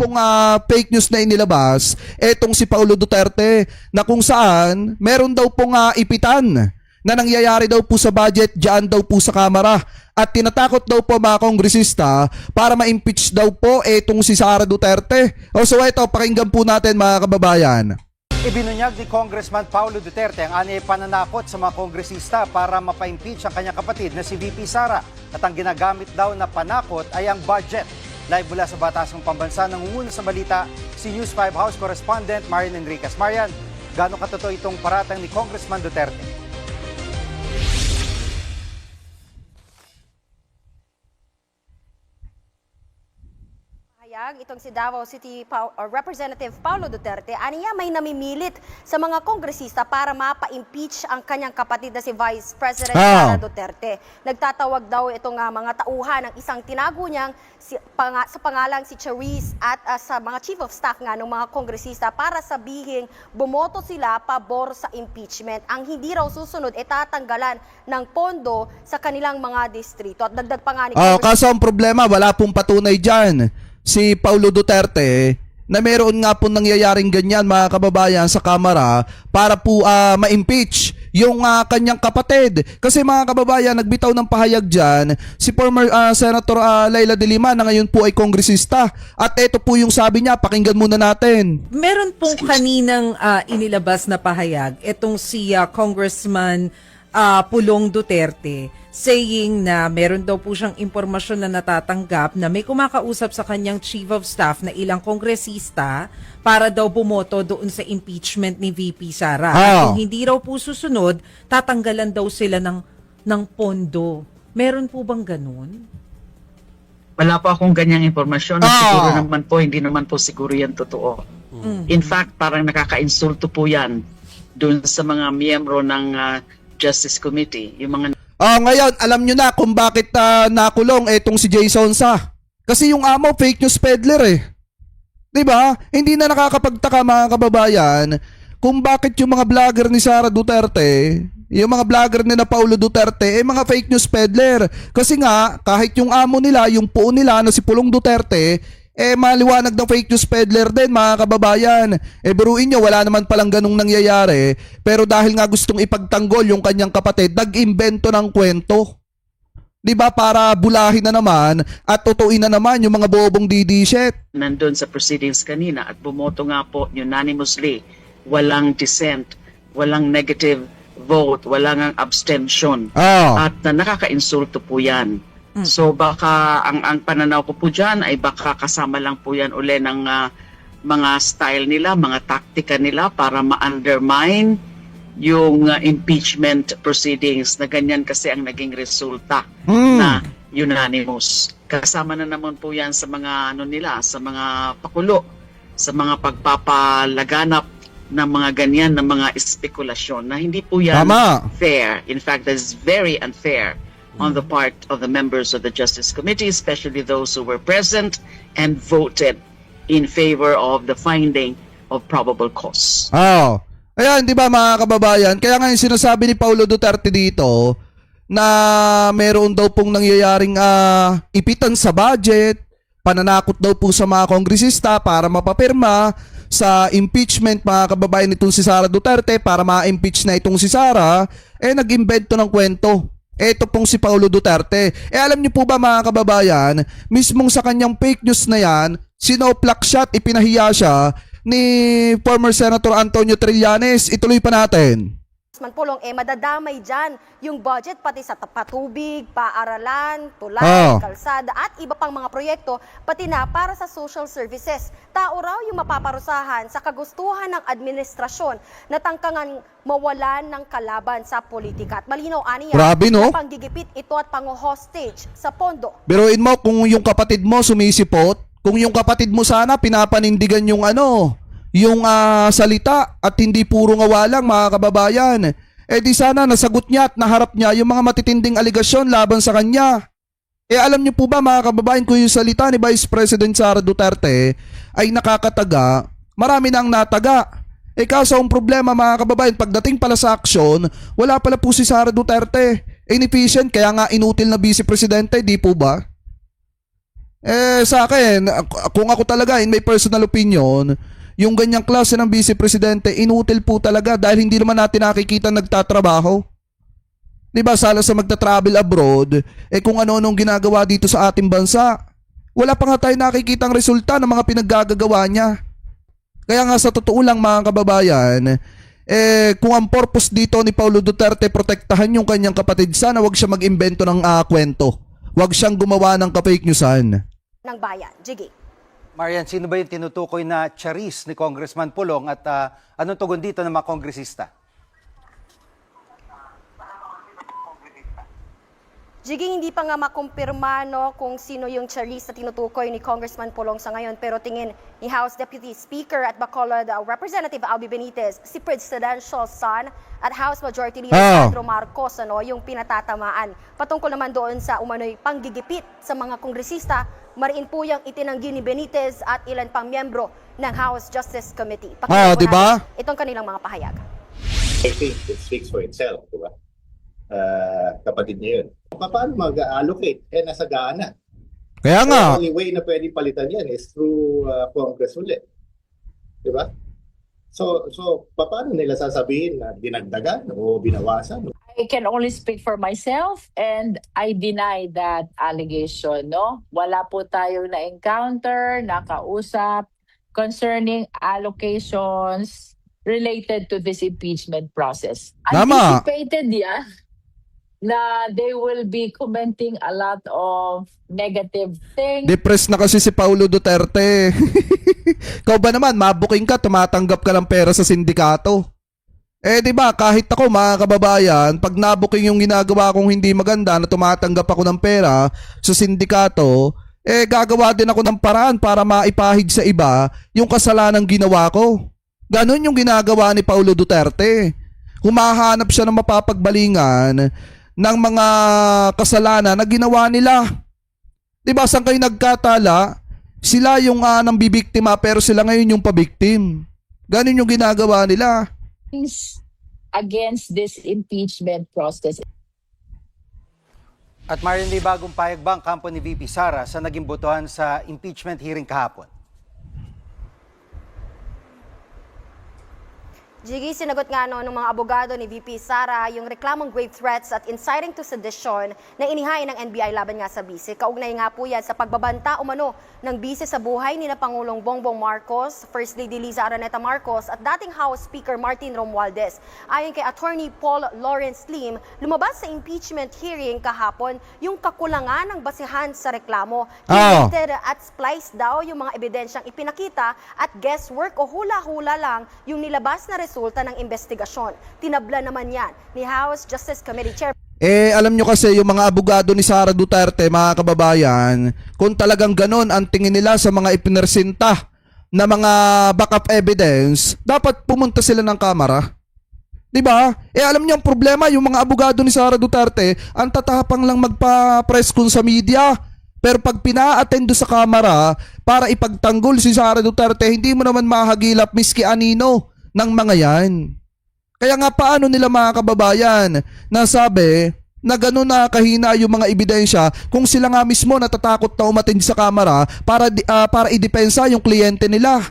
pong fake news na inilabas etong si Paulo Duterte na kung saan meron daw pong ipitan na nangyayari daw po sa budget diyan daw po sa Kamara at tinatakot daw po mga kongresista para ma-impeach daw po etong si Sara Duterte. So ito, pakinggan po natin mga kababayan. Ibinunyag ni Congressman Paulo Duterte ang anyay pananakot sa mga kongresista para mapa-impeach ang kanyang kapatid na si VP Sara at ang ginagamit daw na panakot ay ang budget. Live mula sa Batasang Pambansa, nangunguna sa balita si News 5 House Correspondent Marian Enriquez. Marian, gaano katotoo itong paratang ni Congressman Duterte? Itong si Davao City Representative Paulo Duterte, aniya may namimilit sa mga kongresista para mapa-impeach ang kanyang kapatid na si Vice President Sara Duterte. Nagtatawag daw itong mga tauhan ng isang tinago niyang sa pangalang si Charis at sa mga chief of staff nga ng mga kongresista para sabihing bumoto sila pabor sa impeachment. Ang hindi raw susunod ay tatanggalan ng pondo sa kanilang mga distrito. At dagdag pa nga ni kaso ang problema, wala pong patunay dyan si Paulo Duterte na meron nga po nangyayaring ganyan mga kababayan sa Kamara para po ma-impeach yung kanyang kapatid. Kasi mga kababayan, nagbitaw ng pahayag dyan si former Senator Leila de Lima na ngayon po ay kongresista. At ito po yung sabi niya, pakinggan muna natin. Meron pong kaninang inilabas na pahayag itong si Congressman Pulong Duterte saying na meron daw po siyang impormasyon na natatanggap na may kumakausap sa kanyang chief of staff na ilang kongresista para daw bumoto doon sa impeachment ni VP Sara. At kung hindi raw po susunod, tatanggalan daw sila ng pondo. Meron po bang ganun? Wala po akong ganyang impormasyon. Siguro naman po, hindi naman po siguro yan totoo. In fact, parang nakaka-insulto po yan doon sa mga miyembro ng Justice Committee. Yung mga ngayon, alam nyo na kung bakit nakulong etong si Jason Sa. Kasi yung amo, fake news peddler eh. Diba? Hindi na nakakapagtaka mga kababayan kung bakit yung mga vlogger ni Sara Duterte, yung mga vlogger ni na Paulo Duterte, mga fake news peddler. Kasi nga, kahit yung amo nila, yung puo nila na si Pulong Duterte, maliwanag ng fake news peddler din mga kababayan. Biruin nyo, wala naman palang ganung nangyayari. Pero dahil nga gustong ipagtanggol yung kanyang kapatid, nag-imbento ng kwento. Diba? Para bulahin na naman at tutuin na naman yung mga bobong didishit. Nandun sa proceedings kanina at bumoto nga po unanimously. Walang dissent, walang negative vote, walang abstention. At nakaka-insulto po yan. So baka ang pananaw ko po dyan ay baka kasama lang po yan uli ng mga style nila, mga taktika nila para ma-undermine yung impeachment proceedings na ganyan kasi ang naging resulta na unanimous. Kasama na naman po yan sa mga nila, sa mga pakulo, sa mga pagpapalaganap ng mga ganyan, ng mga espekulasyon na hindi po yan fair. In fact, that is very unfair on the part of the members of the Justice Committee, especially those who were present and voted in favor of the finding of probable cause. Ayan, di ba mga kababayan? Kaya nga yung sinasabi ni Paulo Duterte dito na meron daw pong nangyayaring ipitan sa budget, pananakot daw po sa mga kongresista para mapapirma sa impeachment mga kababayan nitong si Sara Duterte para ma-impeach na itong si Sara, nag-imbento ng kwento. Ito pong si Paulo Duterte. Alam niyo po ba mga kababayan, mismong sa kanyang fake news na yan, sinoplak siya at ipinahiya siya ni former Senator Antonio Trillanes. Ituloy pa natin. Pulong, madadamay dyan yung budget pati sa patubig, paaralan, tulay, kalsada at iba pang mga proyekto pati na para sa social services. Tao raw yung mapaparusahan sa kagustuhan ng administrasyon na tangkangan mawalan ng kalaban sa politika. At malinaw aniya, grabe, no? Panggigipit ito at pang-hostage sa pondo. Biruin mo kung yung kapatid mo sumisipot, kung yung kapatid mo sana pinapanindigan yung yung salita at hindi puro ngawalang mga kababayan. Di sana nasagot niya at naharap niya yung mga matitinding aligasyon laban sa kanya. Alam niyo po ba mga kababayan kung yung salita ni Vice President Sara Duterte ay nakakataga, marami nang nataga. Kaso ang problema mga kababayan, pagdating pala sa aksyon, wala pala po si Sara Duterte. Inefficient, kaya nga inutil na vice presidente, di po ba? Sa akin, kung ako talaga, in my personal opinion, yung ganyang klase ng vice presidente, inutil po talaga dahil hindi naman natin nakikita nagtatrabaho. Diba, sala sa magta-travel abroad, kung ano-anong ginagawa dito sa ating bansa, wala pa nga tayo nakikitang resulta ng mga pinaggagawa niya. Kaya nga sa totoo lang mga kababayan, kung ang purpose dito ni Paulo Duterte protektahan yung kanyang kapatid, sana wag siya mag-imbento ng kwento. Wag siyang gumawa ng ka-fake newsan. Ng bayan. Jiggy. Marian, sino ba yung tinutukoy na charis ni Congressman Pulong at anong tugon dito ng mga kongresista? Jiggy, hindi pa nga makumpirma no, kung sino yung charis na tinutukoy ni Congressman Pulong sa ngayon. Pero tingin ni House Deputy Speaker at Bacolod Representative Albi Benitez, si presidential son at House Majority Leader Sandro Marcos yung pinatatamaan. Patungkol naman doon sa umano'y panggigipit sa mga kongresista, mariin po yung itinanggi ni Benitez at ilan pang miyembro ng House Justice Committee. Pakinggan po diba? natin itong kanilang mga pahayag. I think it speaks for itself, di ba? Kapatid niya yun. Paano mag-allocate? Nasa gana. Kaya nga. The only way na pwede palitan yan is through Congress ulit. Di ba? So paano nila sasabihin na dinagdagan o binawasan? I can only speak for myself and I deny that allegation, no? Wala po tayong na-encounter, nakausap concerning allocations related to this impeachment process. Tama. Anticipated yan na they will be commenting a lot of negative things. Depressed na kasi si Paulo Duterte. Ikaw ba naman, mabuking ka, tumatanggap ka ng pera sa sindikato. Di ba, kahit ako mga kababayan, pag nabuking yung ginagawa kong hindi maganda na tumatanggap ako ng pera sa sindikato, gagawa din ako ng paraan para maipahid sa iba yung kasalanang ginawa ko. Ganon yung ginagawa ni Paulo Duterte. Humahanap siya ng mapapagbalingan ng mga kasalanan na ginawa nila. Diba, saan kayo nagkatala? Sila yung nang bibiktima pero sila ngayon yung pabiktim. Ganon yung ginagawa nila. Against this impeachment process. At Marian, may bagong payag ba ang kampo ni VP Sara sa naging botohan sa impeachment hearing kahapon? Jiggy, sinagot nga ng mga abogado ni VP Sara yung reklamong grave threats at inciting to sedition na inihain ng NBI laban nga sa bise. Kaugnay nga po yan sa pagbabanta umano ng bise sa buhay ni na Pangulong Bongbong Marcos, First Lady Liza Araneta Marcos at dating House Speaker Martin Romualdez. Ayon kay Attorney Paul Lawrence Lim, lumabas sa impeachment hearing kahapon yung kakulangan ng basihan sa reklamo. Curated at spliced daw yung mga ebidensyang ipinakita at guesswork o hula-hula lang yung nilabas na resulta ng investigasyon. Tinabla naman yan ni House Justice Committee Chair. Alam nyo kasi yung mga abogado ni Sara Duterte, mga kababayan, kung talagang ganon ang tingin nila sa mga ipinresinta na mga backup evidence, dapat pumunta sila ng kamera. Diba? Alam nyo ang problema, yung mga abogado ni Sara Duterte, ang tatapang lang magpa-press con sa media. Pero pag pina-attend sa kamera para ipagtanggol si Sara Duterte, hindi mo naman mahagilap miski anino ng mga yan. Kaya nga paano nila mga kababayan nasabi na gano'n na kahina yung mga ebidensya kung sila nga mismo natatakot na umattend sa kamera para idepensa yung kliyente nila.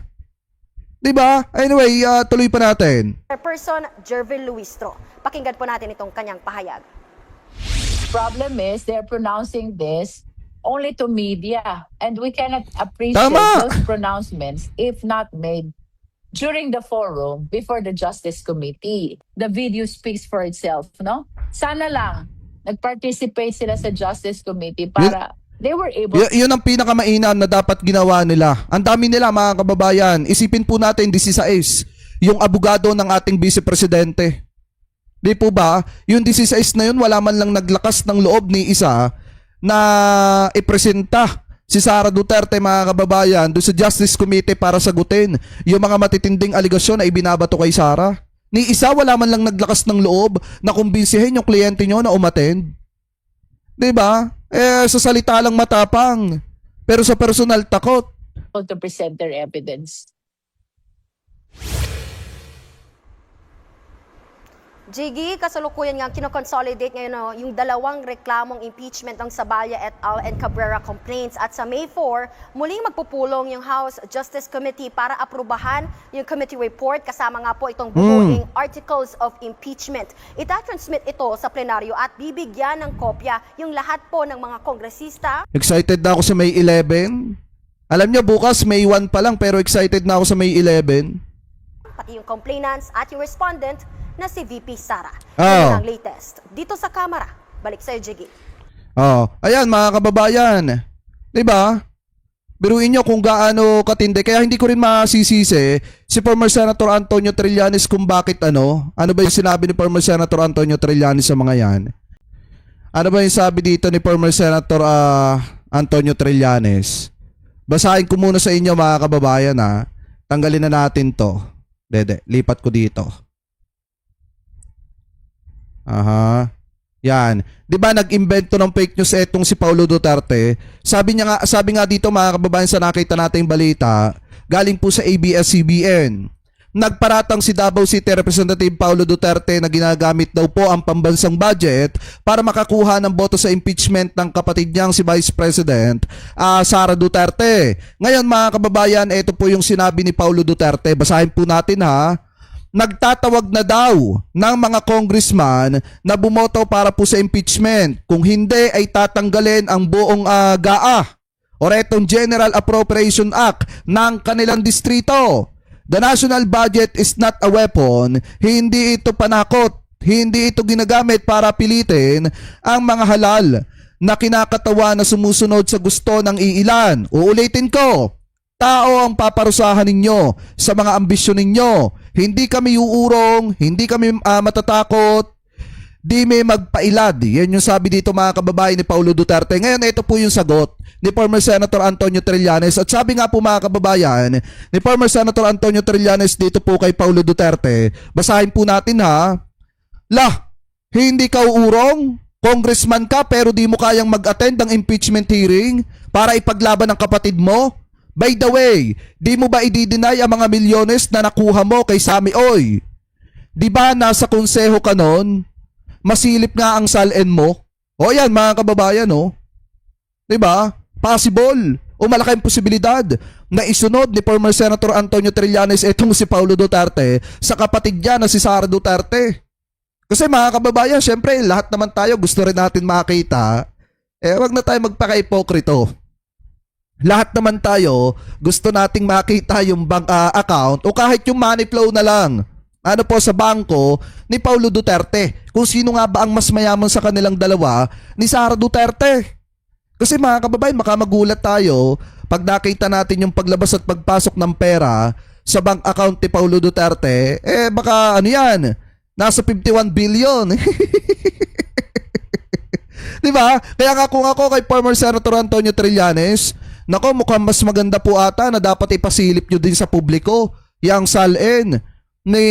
Diba? Anyway, tuloy pa natin. Person Jervin Luistro. Pakinggan po natin itong kanyang pahayag. Problem is they're pronouncing this only to media and we cannot appreciate those pronouncements if not made during the forum before the Justice Committee. The video speaks for itself, no? Sana lang nag-participate sila sa Justice Committee para they were able yun ang pinakamainam na dapat ginawa nila. Ang dami nila mga kababayan. Isipin po natin 16 yung abogado ng ating Vice Presidente. Di po ba? Yung 16 na yun wala man lang naglakas ng loob ni isa na ipresenta si Sara Duterte mga kababayan doon sa Justice Committee para sagutin yung mga matitinding aligasyon na ibinabato kay Sara. Ni isa wala man lang naglakas ng loob na kumbinsihin yung kliyente nyo na umattend. Diba? Sa salita lang matapang pero sa personal takot. to present their evidence. Jiggy, kasalukuyan nga kinoconsolidate ngayon yung dalawang reklamong impeachment ng Sabaya et al. And Cabrera complaints. At sa May 4, muling magpupulong yung House Justice Committee para aprubahan yung committee report kasama nga po itong bubuing articles of impeachment. Itatransmit ito sa plenaryo at bibigyan ng kopya yung lahat po ng mga kongresista. Excited na ako sa May 11. Alam niyo, bukas May 1 pa lang pero excited na ako sa May 11. Pati yung complainants at yung respondent na si VP Sara. Oh. Yan ang latest. Dito sa Kamara. Balik sa'yo, Jiggy. Oh, ayan mga kababayan. 'Di ba? Biruin niyo kung gaano katindi. Kaya hindi ko rin masisisi si former Senator Antonio Trillanes kung bakit ano ba yung sinabi ni former Senator Antonio Trillanes sa mga yan? Ano ba yung sabi dito ni former Senator Antonio Trillanes? Basahin ko muna sa inyo mga kababayan ha. Tanggalin na natin to. Dede, lipat ko dito. Aha. Yan. 'Di ba nag-invento ng fake news etong si Paulo Duterte? Sabi nga dito mga kababayan sa nakita nating balita, galing po sa ABS-CBN. Nagparatang si Davao City Representative Paulo Duterte na ginagamit daw po ang pambansang budget para makakuha ng boto sa impeachment ng kapatid niyang si Vice President Sara Duterte. Ngayon mga kababayan, ito po yung sinabi ni Paulo Duterte. Basahin po natin ha. Nagtatawag na daw ng mga congressman na bumoto para po sa impeachment. Kung hindi ay tatanggalin ang buong GAA o etong General Appropriation Act ng kanilang distrito. The national budget is not a weapon. Hindi ito panakot. Hindi ito ginagamit para pilitin ang mga halal na kinakatawa na sumusunod sa gusto ng iilan. Uulitin ko. Tao ang paparusahan ninyo sa mga ambisyon ninyo. Hindi kami uurong, hindi kami matatakot, di may magpailad. Yan yung sabi dito mga kababayan ni Paulo Duterte. Ngayon ito po yung sagot ni former Senator Antonio Trillanes. At sabi nga po mga kababayan ni former Senator Antonio Trillanes dito po kay Paulo Duterte. Basahin po natin ha. Hindi ka uurong? Congressman ka pero di mo kayang mag-attend ng impeachment hearing para ipaglaban ng kapatid mo? By the way, di mo ba i-deny ang mga milyones na nakuha mo kay Sami Oy? Di ba nasa konseho ka nun? Masilip nga ang salin mo? O yan mga kababayan oh. Di ba? Possible o malaking posibilidad na isunod ni former Senator Antonio Trillanes itong si Paulo Duterte sa kapatid niya na si Sara Duterte. Kasi mga kababayan, syempre lahat naman tayo gusto rin natin makita. Wag na tayo magpaka-ipokrito. Lahat naman tayo gusto nating makita yung bank account o kahit yung money flow na lang. Ano po sa bangko ni Paulo Duterte. Kung sino nga ba ang mas mayaman sa kanilang dalawa ni Sara Duterte. Kasi mga kababayan, makamagulat tayo pag nakita natin yung paglabas at pagpasok ng pera sa bank account ni Paulo Duterte. Baka ano yan, nasa 51 billion. Diba? Kaya nga kung ako kay former Senator Antonio Trillanes, nako mukhang mas maganda po ata na dapat ipasilip nyo din sa publiko yung salin ni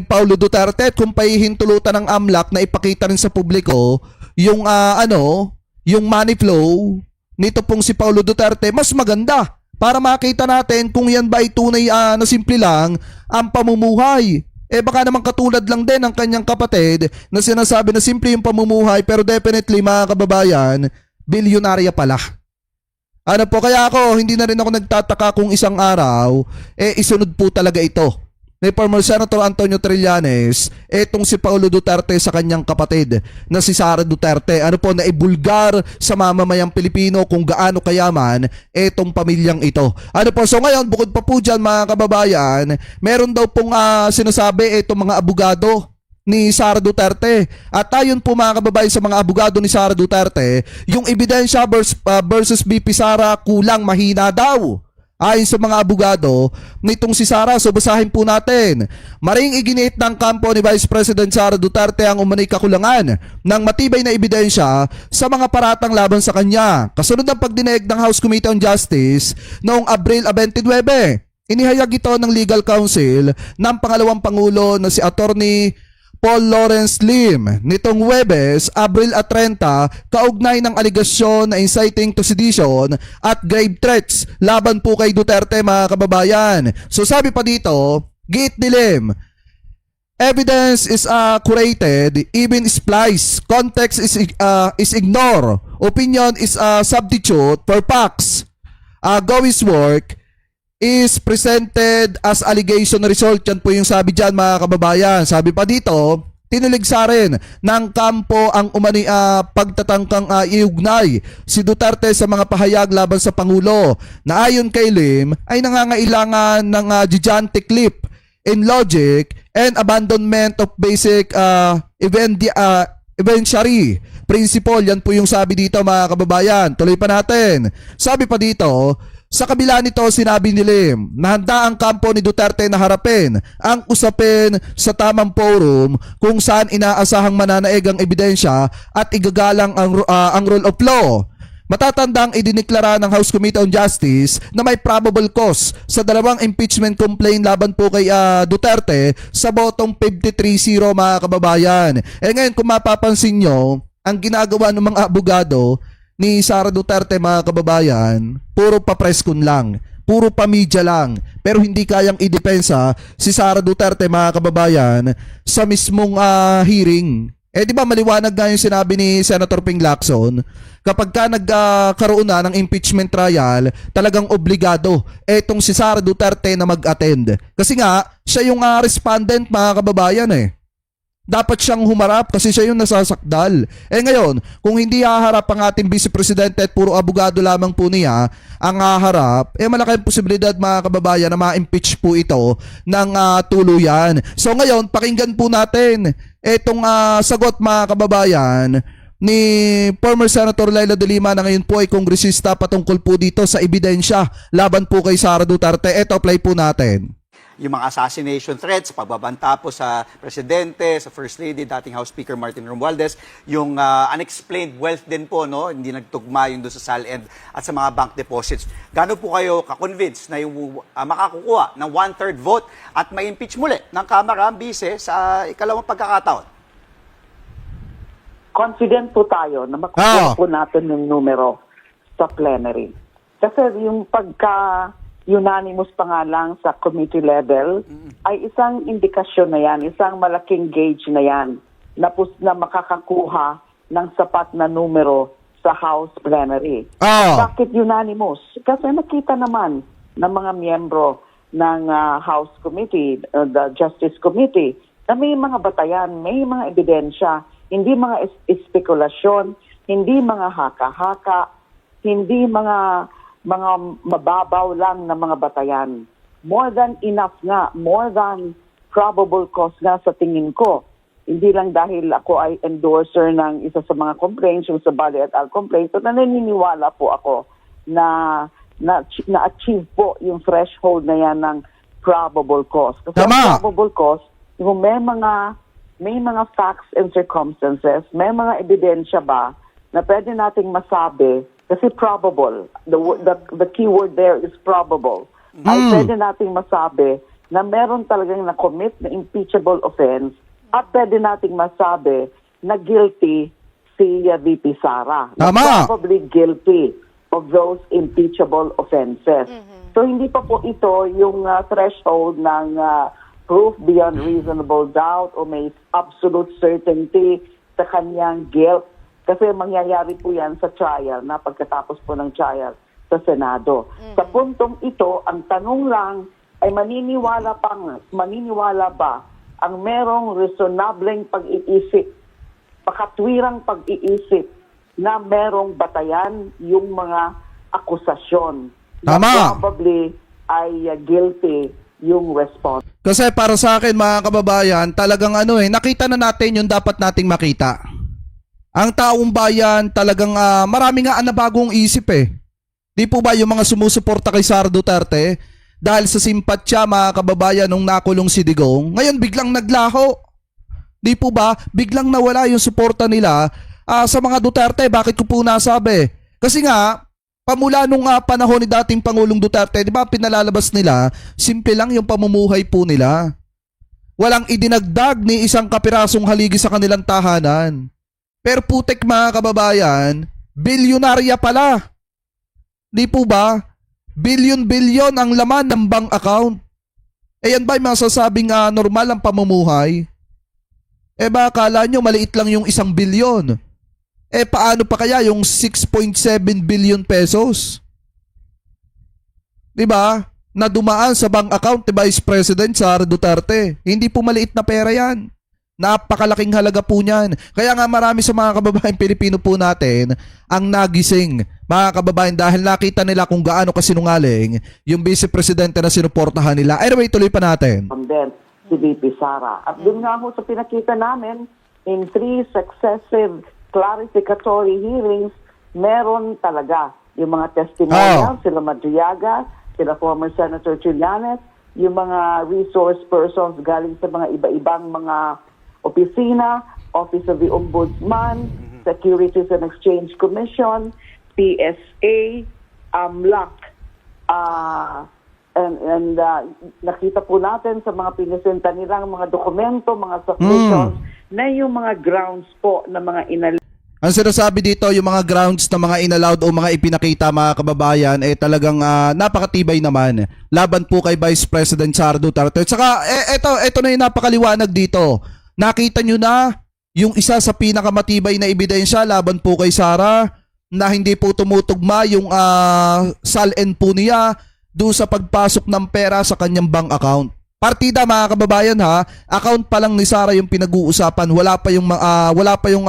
Paulo Duterte at kung pahihintulutan ng AMLAC na ipakita rin sa publiko yung yung money flow nito pong si Paulo Duterte, mas maganda para makita natin kung yan ba ay tunay na simple lang ang pamumuhay. Baka naman katulad lang din ng kanyang kapatid na sinasabi na simple yung pamumuhay pero definitely mga kababayan, bilyonarya pala. Ano po, kaya ako, hindi na rin ako nagtataka kung isang araw, isunod po talaga ito ni former Senator Antonio Trillanes, etong si Paulo Duterte sa kanyang kapatid na si Sara Duterte. Ano po, naibulgar sa mamamayang Pilipino kung gaano kayaman etong pamilyang ito. Ano po, so ngayon, bukod pa po dyan mga kababayan, meron daw pong sinasabi etong mga abogado ni Sara Duterte. At ayon po mga kababayan sa mga abogado ni Sara Duterte, yung ebidensya versus BP Sara kulang, mahina daw. Ayon sa mga abogado nitong si Sara, so basahin po natin. Maring iginit ng kampo ni Vice President Sara Duterte ang umanay kakulangan ng matibay na ebidensya sa mga paratang laban sa kanya. Kasunod ng pagdinig ng House Committee on Justice noong Abril 29, inihayag ito ng legal counsel ng pangalawang pangulo na si Attorney Paul Lawrence Lim nitong Huwebes, Abril 30, kaugnay ng aligasyon na inciting to sedition at grave threats laban po kay Duterte mga kababayan. So sabi pa dito, giit ni Lim, Evidence is curated, even spliced. Context is ignored. Opinion is substitute for facts. Gowie's work is presented as allegation result. Yan po yung sabi dyan, mga kababayan. Sabi pa dito, tiniligsa rin ng kampo ang umani pagtatangkang iugnay si Duterte sa mga pahayag laban sa Pangulo na ayon kay Lim ay nangangailangan ng gigantic leap in logic and abandonment of basic evidentiary principle. Yan po yung sabi dito, mga kababayan. Tuloy pa natin. Sabi pa dito, sa kabila nito, sinabi ni Lim na handa ang kampo ni Duterte na harapin ang usapin sa tamang forum kung saan inaasahang mananaig ang ebidensya at igagalang ang rule of law. Matatandang idiniklara ng House Committee on Justice na may probable cause sa dalawang impeachment complaint laban po kay Duterte sa botong 53-0, mga kababayan. Ngayon, kung mapapansin nyo, ang ginagawa ng mga abogado ni Sara Duterte, mga kababayan, puro pa-preskon lang, puro pa-media lang, pero hindi kayang idepensa si Sara Duterte, mga kababayan, sa mismong hearing. Di ba maliwanag nga yung sinabi ni Senator Ping Lacson, kapag ka nagkaroon na ng impeachment trial, talagang obligado etong si Sara Duterte na mag-attend. Kasi nga, siya yung respondent, mga kababayan Dapat siyang humarap kasi siya yung nasasakdal. Ngayon, kung hindi haharap ang ating Vice Presidente at puro abogado lamang po niya ang haharap, malaki ang posibilidad, mga kababayan, na ma-impeach po ito ng tuluyan. So ngayon, pakinggan po natin itong sagot, mga kababayan, ni former Senator Leila de Lima na ngayon po ay kongresista patungkol po dito sa ebidensya laban po kay Sara Duterte. Ito, play po natin. Yung mga assassination threats, pagbabanta po sa Presidente, sa First Lady, dating House Speaker Martin Romualdez, yung unexplained wealth din po, no? Hindi nagtugma yung doon sa SALED at sa mga bank deposits. Gaano po kayo ka-convince na yung makakukuha ng 1/3 vote at ma-impeach muli ng Kamara ang bise sa ikalawang pagkakataon? Confident po tayo na makukuha po natin yung numero sa plenary. Kasi yung unanimous pa nga lang sa committee level ay isang indikasyon na yan, isang malaking gauge na yan na makakakuha ng sapat na numero sa House plenary. Bakit unanimous? Kasi nakita naman ng mga miyembro ng House Committee, the Justice Committee, na may mga batayan, may mga ebidensya, hindi mga espekulasyon, hindi mga haka-haka, hindi mga mababaw lang na mga batayan. More than enough nga, more than probable cause nga sa tingin ko. Hindi lang dahil ako ay endorser ng isa sa mga complaints, yung sa Bali et al. Complaint, so naniniwala po ako na-achieve po yung threshold na yan ng probable cause. Kasi ang probable cause, yung may mga facts and circumstances, may mga ebidensya ba na pwede nating masabi. Kasi probable, the key word there is probable. Ay pwede nating masabi na meron talagang na-commit na impeachable offense at pwede nating masabi na guilty si VP Sara. Probably guilty of those impeachable offenses. So hindi pa po ito yung threshold ng proof beyond reasonable doubt o may absolute certainty sa kanyang guilt. Kasi mangyayari po yan sa trial, na pagkatapos po ng trial sa Senado. Sa puntong ito, ang tanong lang ay maniniwala ba ang merong reasonableng pag-iisip, pakatwirang pag-iisip na merong batayan yung mga akusasyon. Na probably ay guilty yung response. Kasi para sa akin, mga kababayan, talagang nakita na natin yung dapat nating makita. Ang taong bayan talagang marami nga nabagong isip Di po ba yung mga sumusuporta kay Sara Duterte dahil sa simpatya, mga kababayan, nung nakulong si Digong, ngayon biglang naglaho. Di po ba? Biglang nawala yung suporta nila sa mga Duterte. Bakit ko po nasabi? Kasi nga, pamula nung panahon ni dating Pangulong Duterte, di ba pinalalabas nila, simple lang yung pamumuhay po nila. Walang idinagdag ni isang kapirasong haligi sa kanilang tahanan. Pero putek, mga kababayan, bilyonarya pala. Di po ba? Bilyon ang laman ng bank account. Eh yan ba yung masasabing normal ang pamumuhay? Eh ba akala nyo maliit lang yung 1 bilyon? Eh paano pa kaya yung 6.7 billion pesos? 'Di ba? Na dumaan sa bank account ni Vice President Sara Duterte. Hindi po maliit na pera 'yan. Napakalaking halaga po niyan. Kaya nga marami sa mga kababayan Pilipino po natin ang nagising, mga kababayan, dahil nakita nila kung gaano kasinungaling yung Vice Presidente na sinuportahan nila. Anyway, tuloy pa natin. Then, si VP Sara. At dun nga ho sa pinakita namin, in 3 successive clarificatory hearings, meron talaga yung mga testimonials, sila Madriaga, sila former Senator Trillanes, yung mga resource persons galing sa mga iba-ibang mga opisina, Office of the Ombudsman, Securities and Exchange Commission, PSA, AMLAC, and nakita po natin sa mga pinisenta nilang mga dokumento, mga submissions, na yung mga grounds po na mga Ang sinasabi dito, yung mga grounds na mga inallowed o mga ipinakita, mga kababayan, eh talagang napakatibay naman laban po kay Vice President Sara Duterte. At saka, ito na yung napakaliwanag dito. Nakita nyo na yung isa sa pinakamatibay na ebidensya laban po kay Sara na hindi po tumutugma yung SALN po niya doon sa pagpasok ng pera sa kanyang bank account. Partida, mga kababayan, ha, account pa lang ni Sara yung pinag-uusapan, wala pa yung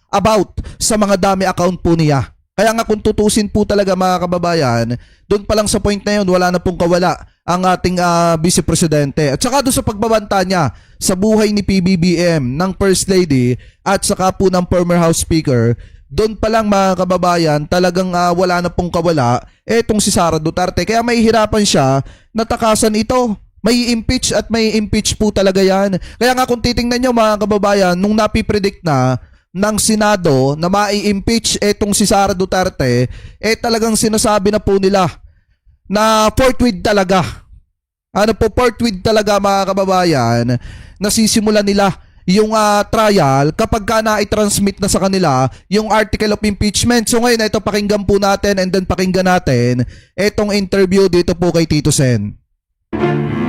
about sa mga dami account po niya. Kaya nga kung tutusin po talaga, mga kababayan, doon pa lang sa point na yun, wala na pong kawala ang ating Vice Presidente. At saka doon sa pagbabanta niya sa buhay ni PBBM, ng First Lady, at saka po ng former House Speaker, doon pa lang, mga kababayan, talagang wala na pong kawala etong si Sara Duterte. Kaya may hirapan siya na takasan ito. May impeach at may impeach po talaga yan. Kaya nga kung titingnan nyo, mga kababayan, nung napipredict na ng Senado na mai-impeach etong si Sara Duterte, talagang sinasabi na po nila na forthwith talaga. Forthwith talaga, mga kababayan, nasisimulan nila yung trial kapag ka na-transmit na sa kanila yung article of impeachment. So ngayon, ito pakinggan po natin and then pakinggan natin etong interview dito po kay Tito Sen.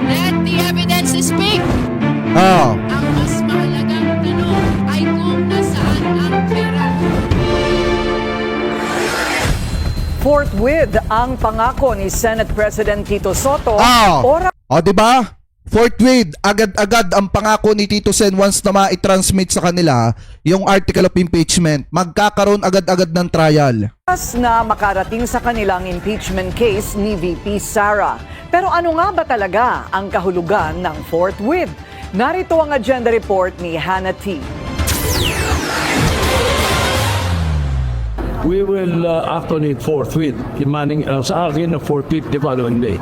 Let the evidence speak. Ah. Ang mas mahalagang tanong ay kung nasaan ang pera. Forthwith ang pangako ni Senate President Tito Soto. Diba? Forthwith, agad-agad ang pangako ni Tito Sen once na ma-transmit sa kanila yung article of impeachment. Magkakaroon agad-agad ng trial. Na makarating sa kanilang impeachment case ni VP Sara. Pero ano nga ba talaga ang kahulugan ng forthwith? Narito ang agenda report ni Hannah T. We will act on it forthwith. Imaning sa akin na forthwith the following day.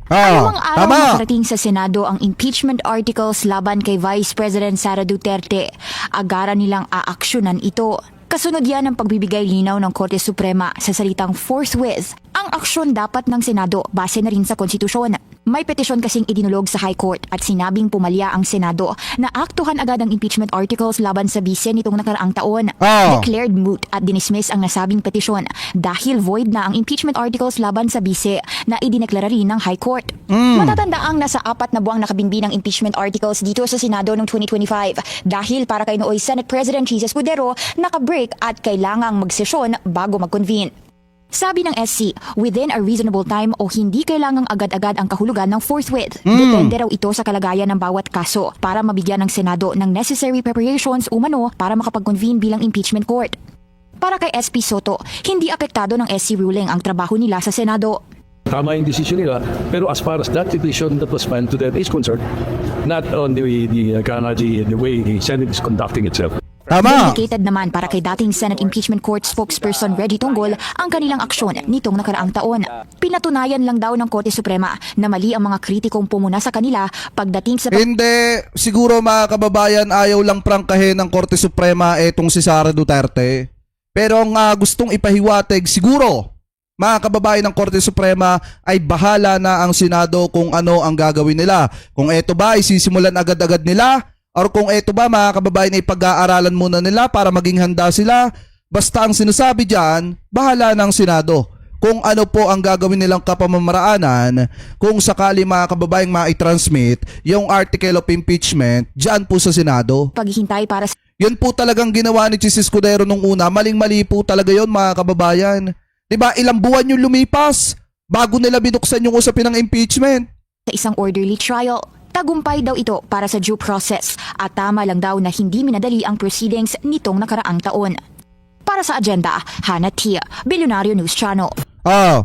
Dalawang araw nakarating sa Senado ang impeachment articles laban kay Vice President Sara Duterte. Agaran nilang aaksyonan ito. Kasunod yan ang pagbibigay linaw ng Korte Suprema sa salitang forthwith. Ang aksyon dapat ng Senado base na rin sa konstitusyon. May petisyon kasing idinulog sa High Court at sinabing pumalya ang Senado na aktuhan agad ang impeachment articles laban sa bise nitong nakaraang taon. Declared moot at dinismiss ang nasabing petisyon dahil void na ang impeachment articles laban sa bise na idineklara rin ng High Court. Matatanda ang nasa 4 na buwang nakabinbi ng impeachment articles dito sa Senado noong 2025 dahil para kay nooy Senate President Jesus Escudero nakabreak at kailangang magsesyon bago mag-convene. Sabi ng SC, within a reasonable time o hindi kailangang agad-agad ang kahulugan ng forthwith. Depende raw ito sa kalagayan ng bawat kaso para mabigyan ng Senado ng necessary preparations umano para makapag-convene bilang impeachment court. Para kay SP Soto, hindi apektado ng SC ruling ang trabaho nila sa Senado. Tama yung decision nila, pero as far as that decision that was meant to them is concerned, not on the way the Senate is conducting itself. Indicated naman para kay dating Senate Impeachment Court spokesperson Reggie Tonggol ang kanilang aksyon nitong nakaraang taon. Pinatunayan lang daw ng Korte Suprema na mali ang mga kritikong pumuna sa kanila pagdating sa... Hindi, siguro, mga kababayan, ayaw lang prangkahin ng Korte Suprema etong si Sara Duterte. Pero ang gustong ipahiwatig siguro, mga kababayan ng Korte Suprema, ay bahala na ang Senado kung ano ang gagawin nila. Kung eto ba, isisimulan agad-agad nila, or kung eto ba, mga kababayan, ay pag-aaralan muna nila para maging handa sila. Basta ang sinasabi dyan, bahala ng Senado kung ano po ang gagawin nilang kapamamaraanan kung sakali mga kababayang mai-transmit yung article of impeachment dyan po sa Senado. Paghihintay para sa Yun po talagang ginawa ni Chis Escudero nung una. Maling-mali po talaga yun mga kababayan. Diba, ilang buwan yung lumipas bago nila binuksan yung usapin ng impeachment. isang orderly trial. Tagumpay daw ito para sa due process at tama lang daw na hindi minadali ang proceedings nitong nakaraang taon. Para sa agenda, Hannah Tia, Billionario News Channel.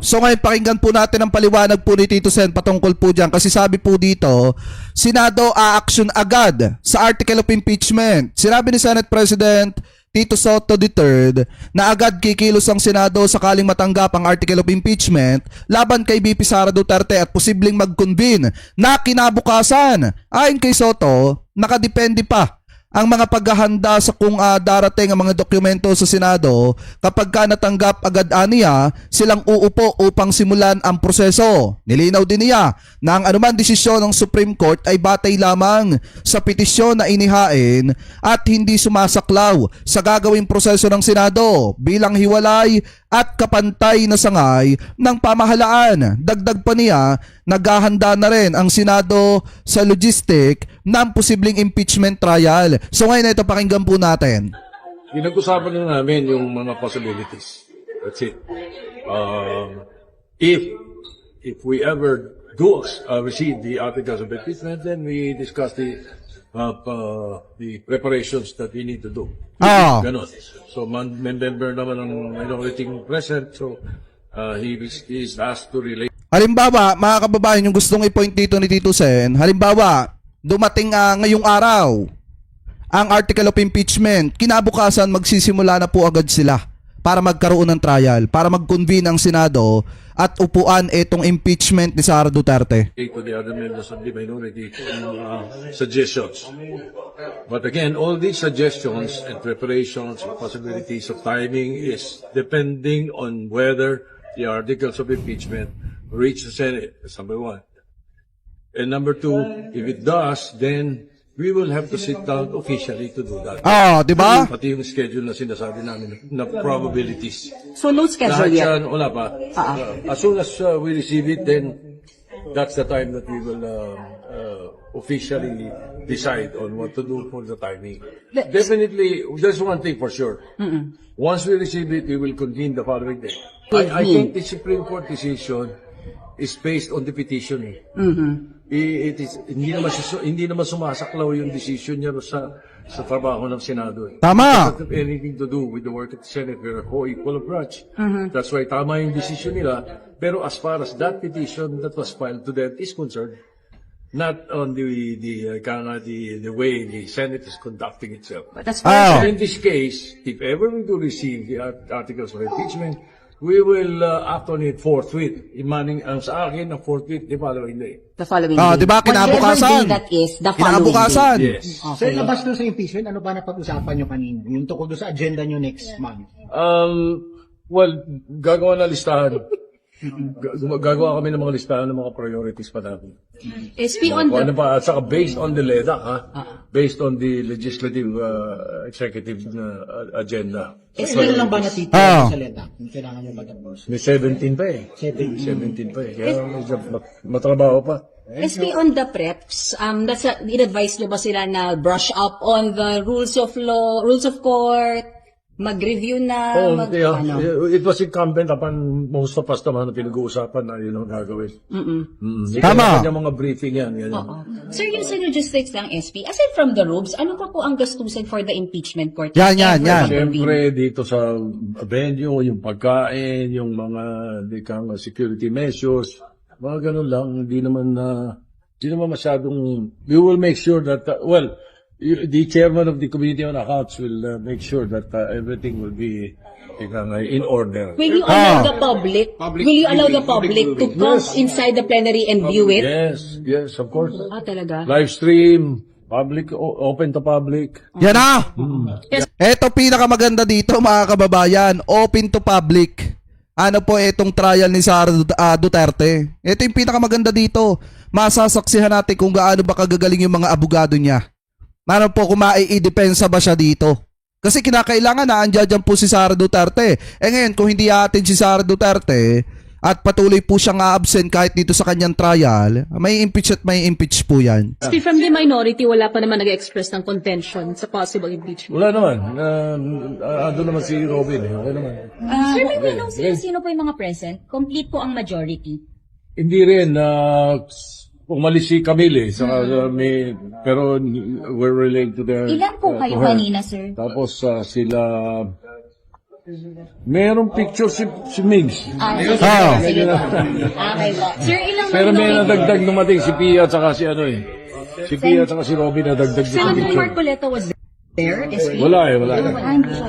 So ngayon pakinggan po natin ang paliwanag po ni Tito Sen patungkol po dyan kasi sabi po dito, Senado a-action agad sa article of impeachment. Sinabi ni Senate President Tito Soto III na agad kikilos ang Senado sakaling matanggap ang article of impeachment laban kay VP Sara Duterte at posibleng mag-convene na kinabukasan. Ayon kay Soto, nakadepende pa ang mga paghahanda sa kung darating ang mga dokumento sa Senado kapag ka natanggap agad aniya, silang uupo upang simulan ang proseso. Nilinaw din niya na ang anuman desisyon ng Supreme Court ay batay lamang sa petisyon na inihain at hindi sumasaklaw sa gagawing proseso ng Senado bilang hiwalay at kapantay na sangay ng pamahalaan. Dagdag pa niya, naghahanda na rin ang Senado sa logistic ng posibleng impeachment trial. So ngayon ito pakinggan po natin. Pinag-usapan na namin yung mga possibilities. That's it. If we ever do receive the articles of impeachment, then we discuss the preparations that we need to do. Ganon. So member naman ang minority present, so he is asked to relate. Halimbawa, mga kababayan, yung gustong i-point dito ni Tito Sen, halimbawa, dumating ngayong araw ang article of impeachment, kinabukasan magsisimula na po agad sila para magkaroon ng trial, para mag-convene ang Senado at upuan itong impeachment ni Sara Duterte. To the other members of the minority suggestions. But again, all these suggestions and preparations and possibilities of timing is depending on whether the articles of impeachment reach the Senate. That's number one. And number two, if it does, then we will have to sit down officially to do that. Di ba? Pati yung schedule na sinasabi namin na probabilities. So no schedule Lahat yet? yan, wala pa. As soon as we receive it, then that's the time that we will officially decide on what to do for the timing. Definitely, there's one thing for sure. Once we receive it, we will convene the following day. I think the Supreme Court decision is based on the petition. It is hindi naman sumasaklaw yung decision niya sa trabaho ng Senado. Tama. It doesn't have anything to do with the work of the Senate. We're a co-equal of branch. That's why tama yung decision nila. Pero as far as that petition that was filed to them is concerned, not on the way the Senate is conducting itself. But that's fine. In this case, if ever we do receive the articles of impeachment, we will act on it forthwith. Imaning ang sa akin ang forthwith the following day. The following day. Di ba? Kinabukasan. Whatever day that is, the following Kinabukasan. day. Yes. Okay. Sir, labas doon sa impeachment, ano ba napag-usapan nyo kanina? Yung tungkol doon sa agenda nyo next month? Well, gagawa na listahan. Gagawa kami ng mga listahan ng mga priorities pa natin. SP on the... Ano pa, at saka based on the LEDAC, based on the legislative executive agenda. Kailan lang ba natitira sa LEDAC? Kailangan nyo ba tapos? May 17 pa eh. 17 pa eh. Kaya medyo matrabaho pa. SP on the preps, in-advise nyo ba sila na brush up on the rules of law, rules of court, mag-review na, it was incumbent upon most of us naman na pinag-uusapan na yun ang gagawin. Tama. Kanya mga briefing yan. Sir, yung sa logistics ng SP, aside from the robes, ano pa po ang gastusin for the impeachment court? Yan. Siyempre, dito sa venue, yung pagkain, yung mga security measures, mga ganun lang, hindi naman masyadong, we will make sure that, the chairman of the Committee on Accounts will make sure that everything will be in order. Will you allow the public? Will you allow the public to come inside the plenary and view it? Yes, of course. Talaga? Live stream, public, open to public. Yan na! Ito pinakamaganda dito mga kababayan, open to public. Ano po itong trial ni Sara Duterte? Ito yung pinakamaganda dito. Masasaksihan natin kung gaano ba kagagaling yung mga abogado niya. Ano po kung maiidepensa ba siya dito? Kasi kinakailangan na andyan po si Sara Duterte. Ngayon, kung hindi atin si Sara Duterte at patuloy po siyang absent kahit dito sa kanyang trial, may impeach at may impeach po yan. From the minority, wala pa naman nag-express ng contention sa possible impeachment. Wala naman. Ando naman si Robin. Okay naman. Sir, may tanong sino po yung mga present? Complete po ang majority. Hindi rin. Umalis si Camille. Pero we're related to their... Ilan po kayo to her. kanina, sir? Tapos sila... Merong picture si Migs. Sige po. Okay po. Sir, ilang Pero may minority? nadagdag dumating si Pia at saka si ano eh. Si Pia at saka si Robin nadagdag sa Senator picture. Marcoleta was there? Wala.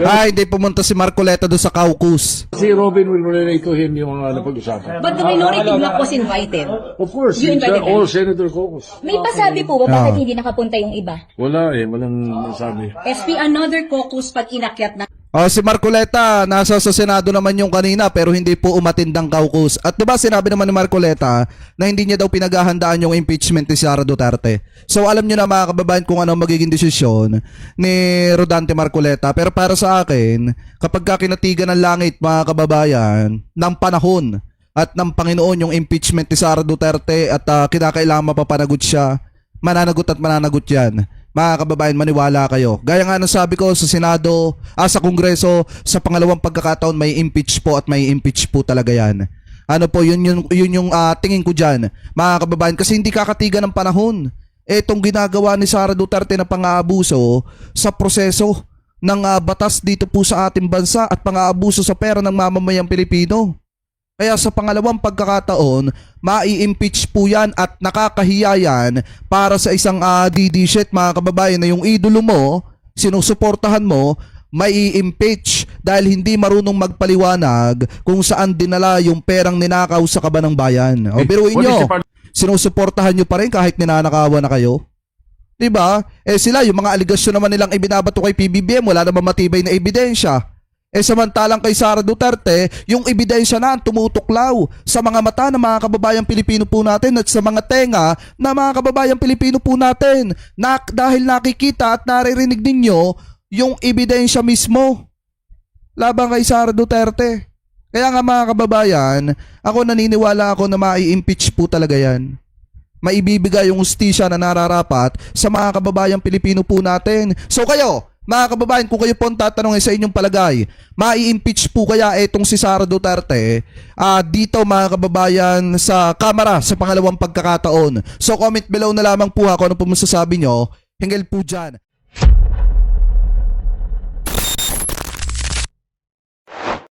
Ay, hindi pumunta si Marcoleta doon sa caucus. Si Robin will relate to him yung mga napag-usapan. But the minority bloc was invited. Of course, You it's invited them? all Senator Caucus. May pasabi po ba bakit hindi nakapunta yung iba? Walang nasabi. SP, another caucus pag inakyat na Si Marcoleta, nasa sa Senado naman yung kanina pero hindi po umatindang caucus. At 'di ba sinabi naman ni Marcoleta na hindi niya daw pinaghahandaan yung impeachment ni Sara Duterte. So alam niyo na mga kababayan kung ano magiging desisyon ni Rodante Marcoleta. Pero para sa akin, kapag kinatigan ng langit mga kababayan, ng panahon at ng Panginoon yung impeachment ni Sara Duterte at kinakailangan mapapanagot siya, mananagot at mananagot yan. Mga kababayan, maniwala kayo. Gaya nga ng sabi ko sa Senado, sa Kongreso, sa pangalawang pagkakataon may impeach po at may impeach po talaga yan. Ano po, yun yung tingin ko dyan. Mga kababayan, kasi hindi kakatigan ng panahon. Etong ginagawa ni Sara Duterte na pang-aabuso sa proseso ng batas dito po sa ating bansa at pang-aabuso sa pera ng mamamayang Pilipino. Kaya sa pangalawang pagkakataon, mai-impeach po yan at nakakahiya yan para sa isang DD-shit mga kababayan na yung idolo mo, sinusuportahan mo, mai-impeach dahil hindi marunong magpaliwanag kung saan dinala yung perang ninakaw sa kaban ng bayan. O biruin nyo, sinusuportahan nyo pa rin kahit ninanakawan na kayo. Diba? Sila, yung mga aligasyon naman nilang ibinabato kay PBBM, wala naman matibay na ebidensya. Samantalang kay Sara Duterte, yung ebidensya na tumutuklaw sa mga mata ng mga kababayang Pilipino po natin at sa mga tenga ng mga kababayang Pilipino po natin. Dahil nakikita at naririnig ninyo yung ebidensya mismo laban kay Sara Duterte. Kaya nga mga kababayan, ako naniniwala ako na mai-impeach po talaga yan. Maibibigay yung hustisya na nararapat sa mga kababayang Pilipino po natin. So kayo, mga kababayan, kung kayo po ang tatanungin sa inyong palagay, mai-impeach po kaya itong si Sara Duterte dito mga kababayan sa Kamara sa pangalawang pagkakataon. So comment below na lamang po kung ano po masasabi nyo hinggil po dyan.